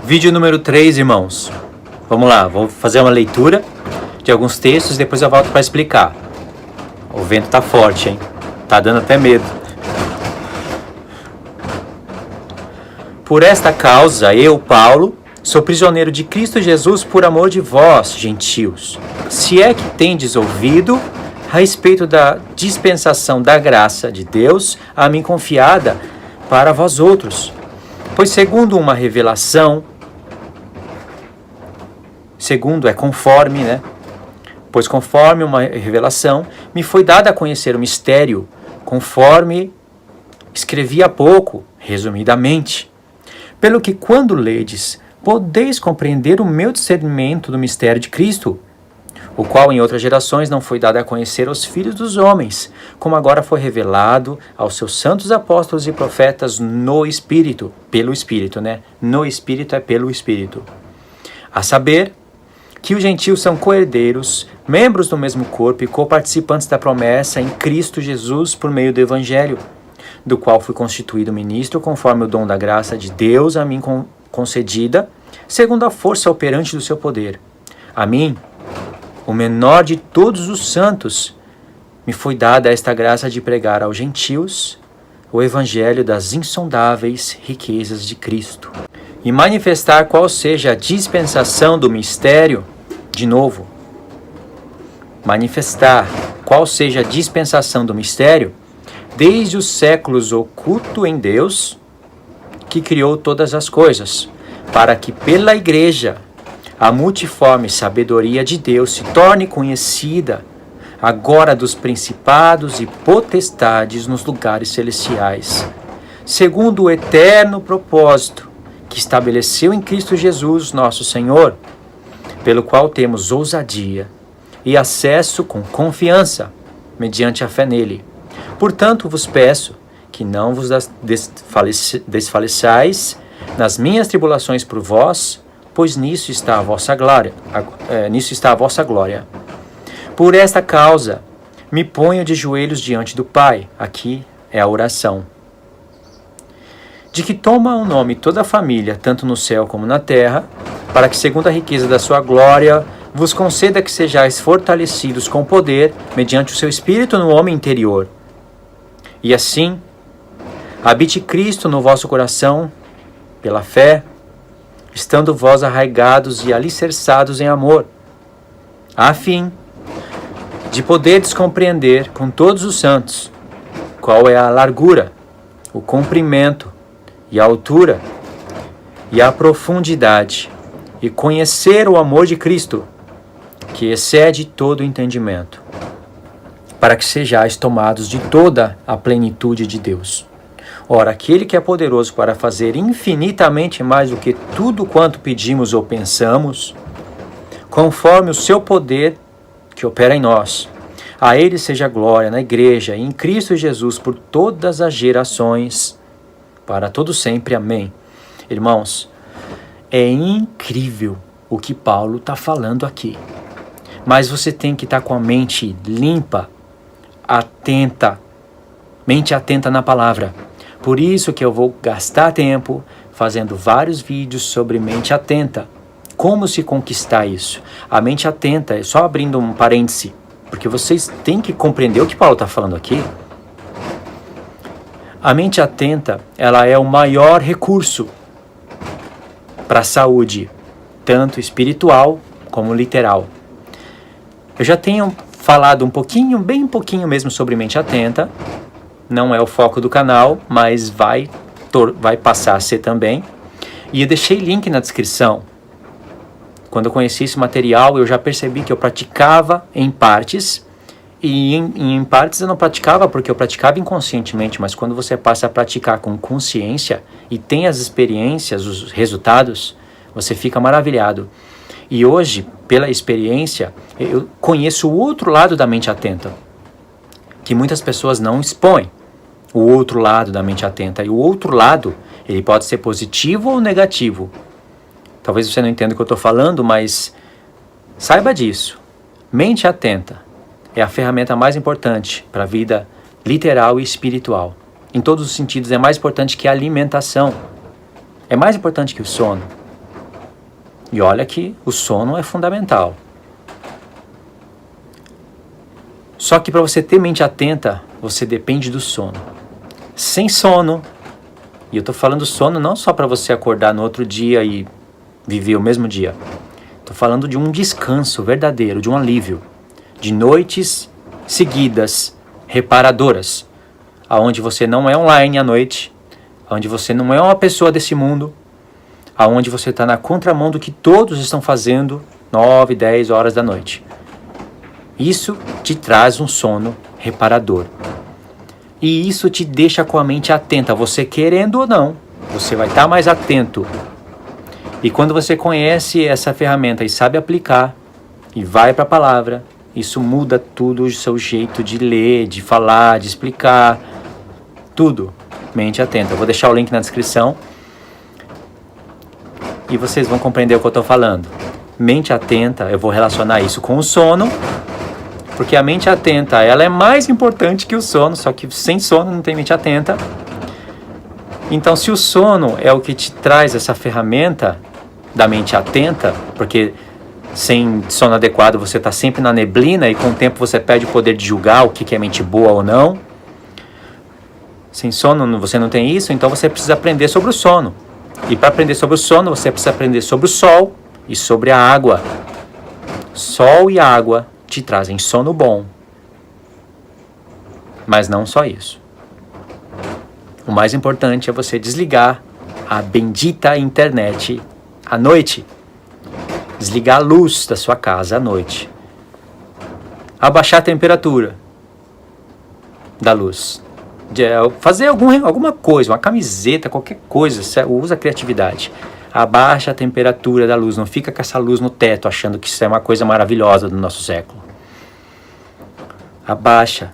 Vídeo número 3, irmãos. Vamos lá, vou fazer uma leitura de alguns textos e depois eu volto para explicar. O vento tá forte, hein? Tá dando até medo. Por esta causa, eu, Paulo, sou prisioneiro de Cristo Jesus por amor de vós, gentios. Se é que tendes ouvido a respeito da dispensação da graça de Deus a mim confiada para vós outros. Pois segundo uma revelação, Pois conforme uma revelação, me foi dada a conhecer o mistério, conforme escrevi há pouco, resumidamente. Pelo que quando ledes, podeis compreender o meu discernimento do mistério de Cristo, o qual em outras gerações não foi dado a conhecer aos filhos dos homens, como agora foi revelado aos seus santos apóstolos e profetas no Espírito, pelo Espírito, né? No Espírito é pelo Espírito. A saber, que os gentios são co-herdeiros, membros do mesmo corpo e co-participantes da promessa em Cristo Jesus por meio do Evangelho, do qual fui constituído ministro conforme o dom da graça de Deus a mim concedida, segundo a força operante do seu poder. A mim, o menor de todos os santos, me foi dada esta graça de pregar aos gentios o evangelho das insondáveis riquezas de Cristo e manifestar qual seja a dispensação do mistério, de novo, manifestar qual seja a dispensação do mistério, desde os séculos oculto em Deus, que criou todas as coisas, para que pela Igreja a multiforme sabedoria de Deus se torne conhecida agora dos principados e potestades nos lugares celestiais, segundo o eterno propósito que estabeleceu em Cristo Jesus, nosso Senhor, pelo qual temos ousadia e acesso com confiança, mediante a fé nele. Portanto, vos peço que não vos desfaleçais nas minhas tribulações por vós, pois nisso está a vossa glória. Por esta causa, me ponho de joelhos diante do Pai. Aqui é a oração. De que toma o nome toda a família, tanto no céu como na terra, para que, segundo a riqueza da sua glória, vos conceda que sejais fortalecidos com poder, mediante o seu Espírito no homem interior. E assim, habite Cristo no vosso coração, pela fé, estando vós arraigados e alicerçados em amor, a fim de poderdes compreender com todos os santos qual é a largura, o comprimento e a altura e a profundidade, e conhecer o amor de Cristo, que excede todo o entendimento, para que sejais tomados de toda a plenitude de Deus. Ora, aquele que é poderoso para fazer infinitamente mais do que tudo quanto pedimos ou pensamos, conforme o seu poder que opera em nós, a ele seja glória na Igreja e em Cristo Jesus por todas as gerações, para todo sempre. Amém. Irmãos, é incrível o que Paulo está falando aqui. Mas você tem que estar com a mente limpa, mente atenta na palavra. Por isso que eu vou gastar tempo fazendo vários vídeos sobre mente atenta. Como se conquistar isso? A mente atenta, é só abrindo um parêntese, porque vocês têm que compreender o que Paulo está falando aqui. A mente atenta, ela é o maior recurso para a saúde, tanto espiritual como literal. Eu já tenho falado bem pouquinho mesmo sobre mente atenta. Não é o foco do canal, mas vai passar a ser também. E eu deixei link na descrição. Quando eu conheci esse material, eu já percebi que eu praticava em partes. E em partes eu não praticava porque eu praticava inconscientemente. Mas quando você passa a praticar com consciência e tem as experiências, os resultados, você fica maravilhado. E hoje, pela experiência, eu conheço o outro lado da mente atenta, que muitas pessoas não expõem. O outro lado da mente atenta. E o outro lado, ele pode ser positivo ou negativo. Talvez você não entenda o que eu estou falando, mas saiba disso. Mente atenta é a ferramenta mais importante para a vida literal e espiritual. Em todos os sentidos, é mais importante que a alimentação. É mais importante que o sono. E olha que o sono é fundamental. Só que para você ter mente atenta, você depende do sono. Sem sono, e eu estou falando sono não só para você acordar no outro dia e viver o mesmo dia. Estou falando de um descanso verdadeiro, de um alívio. De noites seguidas, reparadoras. Onde você não é online à noite, onde você não é uma pessoa desse mundo, aonde você está na contramão do que todos estão fazendo 9, 10 horas da noite. Isso te traz um sono reparador. E isso te deixa com a mente atenta, você querendo ou não, você vai estar mais atento. E quando você conhece essa ferramenta e sabe aplicar, e vai para a palavra, isso muda tudo o seu jeito de ler, de falar, de explicar, tudo. Mente atenta. Eu vou deixar o link na descrição e vocês vão compreender o que eu estou falando. Mente atenta, eu vou relacionar isso com o sono, porque a mente atenta, ela é mais importante que o sono, só que sem sono não tem mente atenta. Então, se o sono é o que te traz essa ferramenta da mente atenta, porque sem sono adequado você está sempre na neblina e com o tempo você perde o poder de julgar o que é mente boa ou não. Sem sono você não tem isso, então você precisa aprender sobre o sono. E para aprender sobre o sono, você precisa aprender sobre o sol e sobre a água. Sol e água te trazem sono bom. Mas não só isso. O mais importante é você desligar a bendita internet à noite. Desligar a luz da sua casa à noite. Abaixar a temperatura da luz. Fazer alguma coisa, uma camiseta, qualquer coisa, usa a criatividade. Abaixa a temperatura da luz, não fica com essa luz no teto achando que isso é uma coisa maravilhosa do nosso século. Abaixa.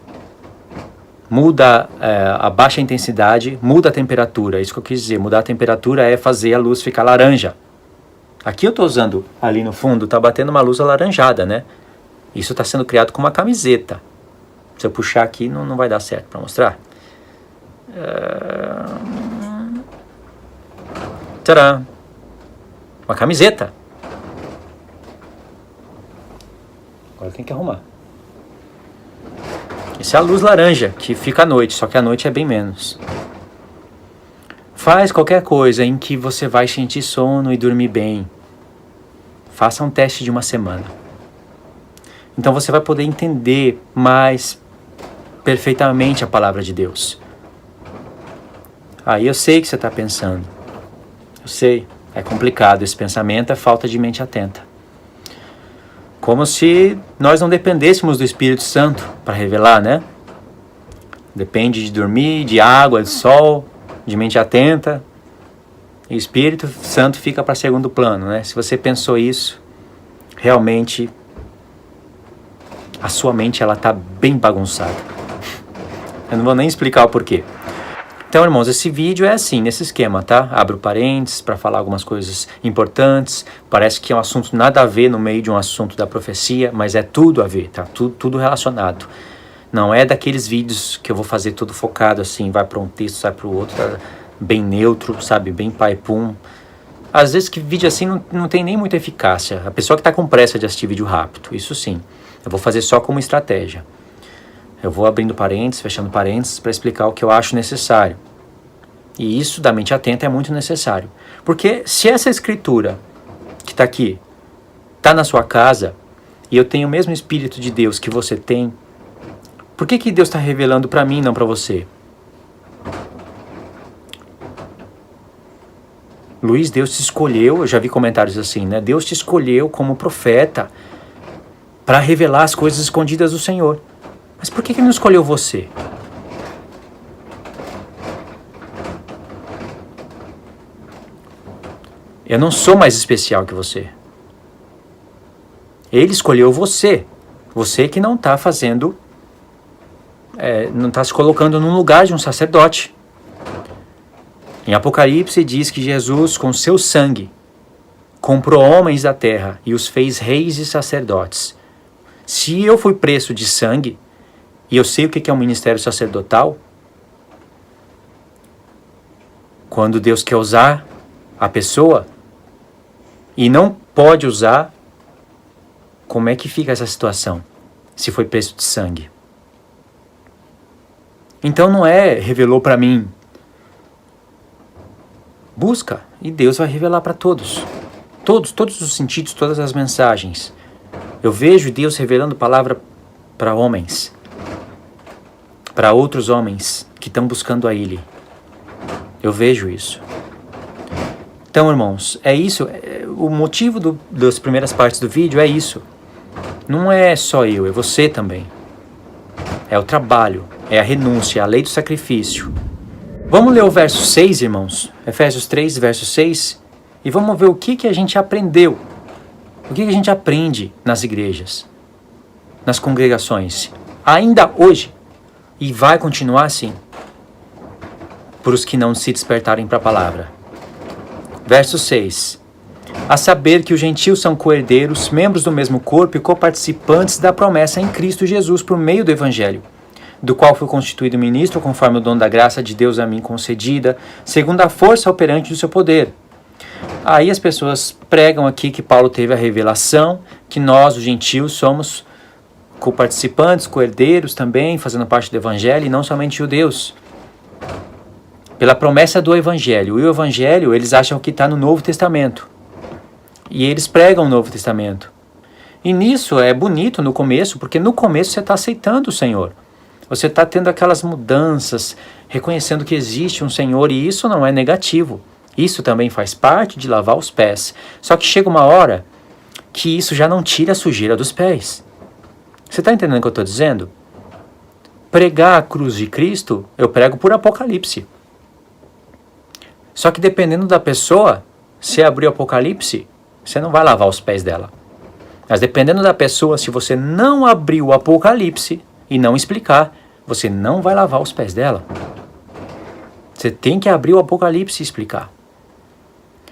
Abaixa a intensidade, muda a temperatura. Isso que eu quis dizer, mudar a temperatura é fazer a luz ficar laranja. Aqui eu estou usando, ali no fundo, está batendo uma luz alaranjada, né? Isso está sendo criado com uma camiseta. Se eu puxar aqui, não vai dar certo para mostrar. Tcharam! Uma camiseta. Agora tem que arrumar. Essa é a luz laranja, que fica à noite, só que à noite é bem menos. Faz qualquer coisa em que você vai sentir sono e dormir bem. Faça um teste de uma semana. Então você vai poder entender mais perfeitamente a palavra de Deus. Eu sei o que você está pensando. Eu sei, é complicado. Esse pensamento é falta de mente atenta. Como se nós não dependêssemos do Espírito Santo para revelar, né? Depende de dormir, de água, de sol, de mente atenta. E o Espírito Santo fica para segundo plano, né? Se você pensou isso, realmente a sua mente ela está bem bagunçada. Eu não vou nem explicar o porquê. Então, irmãos, esse vídeo é assim, nesse esquema, tá? Abro parênteses para falar algumas coisas importantes. Parece que é um assunto nada a ver no meio de um assunto da profecia, mas é tudo a ver, tá? Tudo relacionado. Não é daqueles vídeos que eu vou fazer tudo focado assim, vai para um texto, sai para o outro, tá? Bem neutro, sabe? Bem pai-pum. Às vezes que vídeo assim não tem nem muita eficácia. A pessoa que está com pressa de assistir vídeo rápido, isso sim. Eu vou fazer só como estratégia. Eu vou abrindo parênteses, fechando parênteses para explicar o que eu acho necessário. E isso da mente atenta é muito necessário. Porque se essa escritura que está aqui está na sua casa e eu tenho o mesmo Espírito de Deus que você tem, por que Deus está revelando para mim e não para você? Luiz, Deus te escolheu, eu já vi comentários assim, né? Deus te escolheu como profeta para revelar as coisas escondidas do Senhor. Mas por que Ele não escolheu você? Eu não sou mais especial que você. Ele escolheu você. Você que não está fazendo, não está se colocando no lugar de um sacerdote. Em Apocalipse diz que Jesus, com seu sangue, comprou homens da terra e os fez reis e sacerdotes. Se eu fui preço de sangue, e eu sei o que é um ministério sacerdotal, quando Deus quer usar a pessoa, e não pode usar, como é que fica essa situação? Se foi preço de sangue. Então não é revelou para mim. Busca e Deus vai revelar para todos. Todos os sentidos, todas as mensagens. Eu vejo Deus revelando palavra para homens. Para outros homens que estão buscando a Ele. Eu vejo isso. Então, irmãos, é isso. O motivo das primeiras partes do vídeo é isso. Não é só eu, é você também. É o trabalho, é a renúncia, a lei do sacrifício. Vamos ler o verso 6, irmãos. Efésios 3, verso 6. E vamos ver o que a gente aprendeu. O que a gente aprende nas igrejas, nas congregações. Ainda hoje. E vai continuar assim. Por os que não se despertarem para a palavra. Verso 6. A saber que os gentios são co-herdeiros, membros do mesmo corpo e coparticipantes da promessa em Cristo Jesus por meio do Evangelho, do qual fui constituído ministro conforme o dom da graça de Deus a mim concedida, segundo a força operante do seu poder. Aí as pessoas pregam aqui que Paulo teve a revelação, que nós, os gentios, somos coparticipantes, co-herdeiros também, fazendo parte do Evangelho, e não somente judeus. Pela promessa do Evangelho. E o Evangelho, eles acham que está no Novo Testamento. E eles pregam o Novo Testamento. E nisso é bonito no começo, porque no começo você está aceitando o Senhor. Você está tendo aquelas mudanças, reconhecendo que existe um Senhor, e isso não é negativo. Isso também faz parte de lavar os pés. Só que chega uma hora que isso já não tira a sujeira dos pés. Você está entendendo o que eu estou dizendo? Pregar a cruz de Cristo, eu prego por Apocalipse. Só que dependendo da pessoa, se abrir o Apocalipse, você não vai lavar os pés dela. Mas dependendo da pessoa, se você não abrir o Apocalipse e não explicar, você não vai lavar os pés dela. Você tem que abrir o Apocalipse e explicar.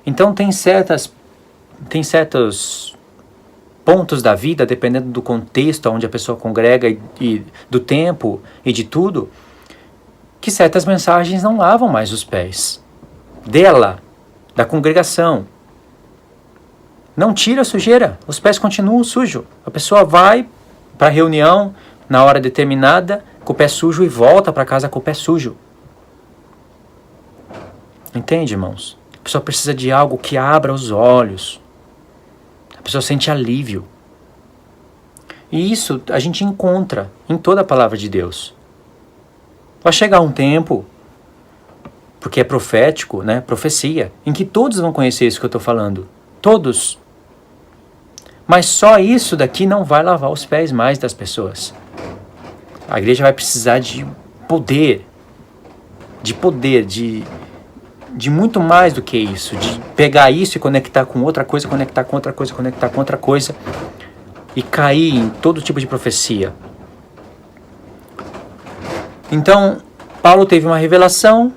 Então tem certos pontos da vida, dependendo do contexto onde a pessoa congrega e do tempo e de tudo, que certas mensagens não lavam mais os pés dela, da congregação. Não tira a sujeira, os pés continuam sujos. A pessoa vai para a reunião na hora determinada com o pé sujo e volta para casa com o pé sujo. Entende, irmãos? A pessoa precisa de algo que abra os olhos. A pessoa sente alívio. E isso a gente encontra em toda a palavra de Deus. Vai chegar um tempo, porque é profético, né? Profecia, em que todos vão conhecer isso que eu estou falando. Todos. Mas só isso daqui não vai lavar os pés mais das pessoas. A igreja vai precisar de poder, de muito mais do que isso, de pegar isso e conectar com outra coisa, conectar com outra coisa, conectar com outra coisa e cair em todo tipo de profecia. Então, Paulo teve uma revelação,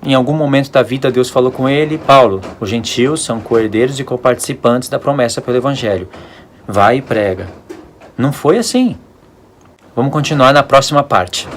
em algum momento da vida Deus falou com ele: Paulo, os gentios são co-herdeiros e coparticipantes da promessa pelo Evangelho. Vai e prega. Não foi assim. Vamos continuar na próxima parte.